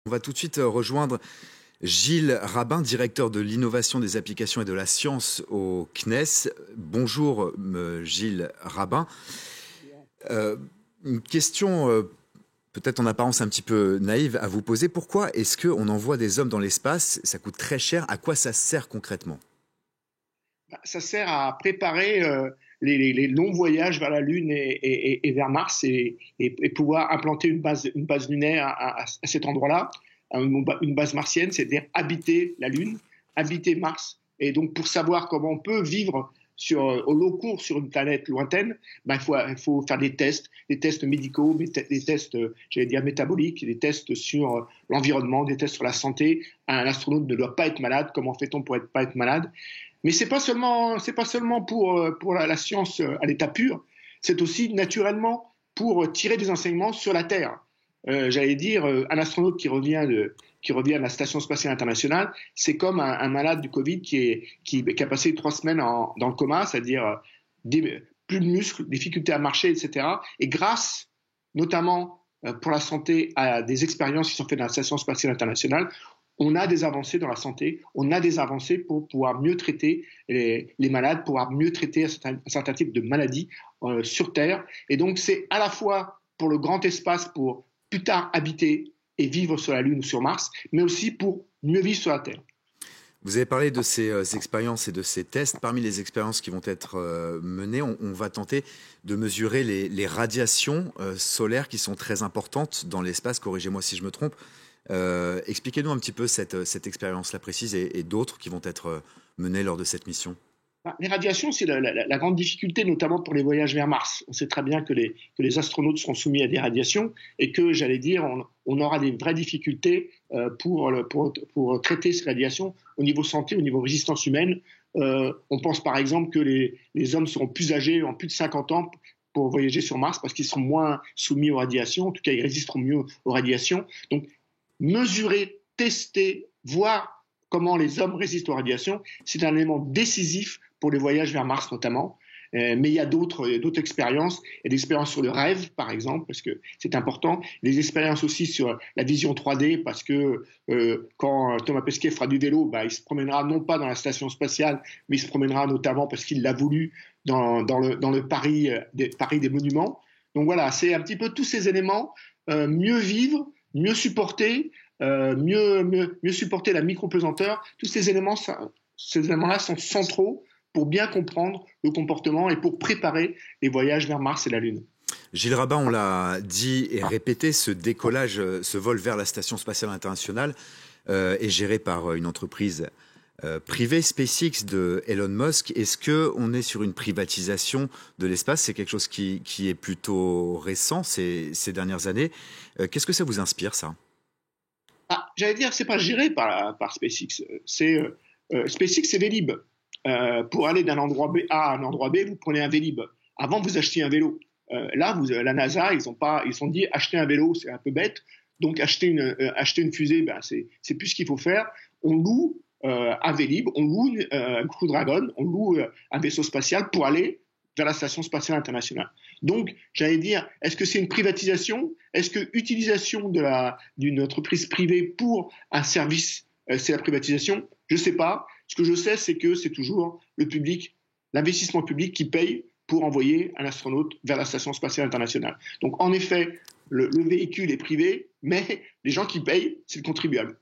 On va tout de suite rejoindre Gilles Rabin, directeur de l'innovation des applications et de la science au CNES. Bonjour Gilles Rabin. Une question peut-être en apparence un petit peu naïve à vous poser. Pourquoi est-ce qu'on envoie des hommes dans l'espace? Ça coûte très cher. À quoi ça sert concrètement? Ça sert à préparer les longs voyages vers la Lune et vers Mars et pouvoir implanter une base lunaire à cet endroit-là, une base martienne, c'est-à-dire habiter la Lune, habiter Mars. Et donc, pour savoir comment on peut vivre au long cours sur une planète lointaine, il faut faire des tests médicaux, des tests, j'allais dire, métaboliques, des tests sur l'environnement, des tests sur la santé. Un astronaute ne doit pas être malade. Comment fait-on pour ne pas être malade? Mais c'est pas seulement pour la science à l'état pur, c'est aussi naturellement pour tirer des enseignements sur la Terre. J'allais dire, un astronaute qui revient de la Station spatiale internationale, c'est comme un malade du Covid qui a passé 3 semaines dans le coma, c'est-à-dire plus de muscles, difficultés à marcher, etc. Et grâce, notamment pour la santé, à des expériences qui sont faites dans la Station spatiale internationale, on a des avancées dans la santé, on a des avancées pour pouvoir mieux traiter les malades, pouvoir mieux traiter un certain type de maladies sur Terre. Et donc, c'est à la fois pour le grand espace, pour plus tard habiter et vivre sur la Lune ou sur Mars, mais aussi pour mieux vivre sur la Terre. Vous avez parlé de ces expériences et de ces tests. Parmi les expériences qui vont être menées, on va tenter de mesurer les radiations solaires qui sont très importantes dans l'espace. Corrigez-moi si je me trompe. Expliquez-nous un petit peu cette expérience-là précise et d'autres qui vont être menées lors de cette mission. Les radiations, c'est la grande difficulté, notamment pour les voyages vers Mars. On sait très bien que les astronautes seront soumis à des radiations et que, j'allais dire, on aura des vraies difficultés pour traiter ces radiations au niveau santé, au niveau résistance humaine. On pense par exemple que les hommes seront plus âgés, en plus de 50 ans, pour voyager sur Mars parce qu'ils seront moins soumis aux radiations. En tout cas, ils résisteront mieux aux radiations. Donc, mesurer, tester, voir comment les hommes résistent aux radiations, c'est un élément décisif pour les voyages vers Mars notamment. Mais il y a d'autres expériences. Il y a des expériences sur le rêve, par exemple, parce que c'est important. Des expériences aussi sur la vision 3D, parce que quand Thomas Pesquet fera du vélo, il se promènera non pas dans la station spatiale, mais il se promènera notamment parce qu'il l'a voulu dans le Paris des monuments. Donc voilà, c'est un petit peu tous ces éléments. Mieux vivre, mieux supporter, mieux supporter la micropesanteur. Tous ces éléments-là sont centraux pour bien comprendre le comportement et pour préparer les voyages vers Mars et la Lune. Gilles Rabin, on l'a dit et répété, ce vol vers la Station spatiale internationale est géré par une entreprise privée, SpaceX de Elon Musk. Est-ce qu'on est sur une privatisation de l'espace? C'est quelque chose qui est plutôt récent ces dernières années. Qu'est-ce que ça vous inspire, ça? J'allais dire que ce n'est pas géré par SpaceX. SpaceX, c'est Vélib. Pour aller d'un endroit A à un endroit B, vous prenez un Vélib. Avant, vous achetiez un vélo. Là, la NASA, ils sont dit acheter un vélo, c'est un peu bête. Donc, acheter une fusée, c'est plus ce qu'il faut faire. On loue un Vélib, on loue un Crew Dragon, on loue un vaisseau spatial pour aller vers la Station spatiale internationale. Donc, j'allais dire, est-ce que c'est une privatisation? Est-ce que utilisation d'une entreprise privée pour un service, c'est la privatisation? Je ne sais pas. Ce que je sais, c'est que c'est toujours le public, l'investissement public qui paye pour envoyer un astronaute vers la Station spatiale internationale. Donc, en effet, le véhicule est privé, mais les gens qui payent, c'est le contribuable.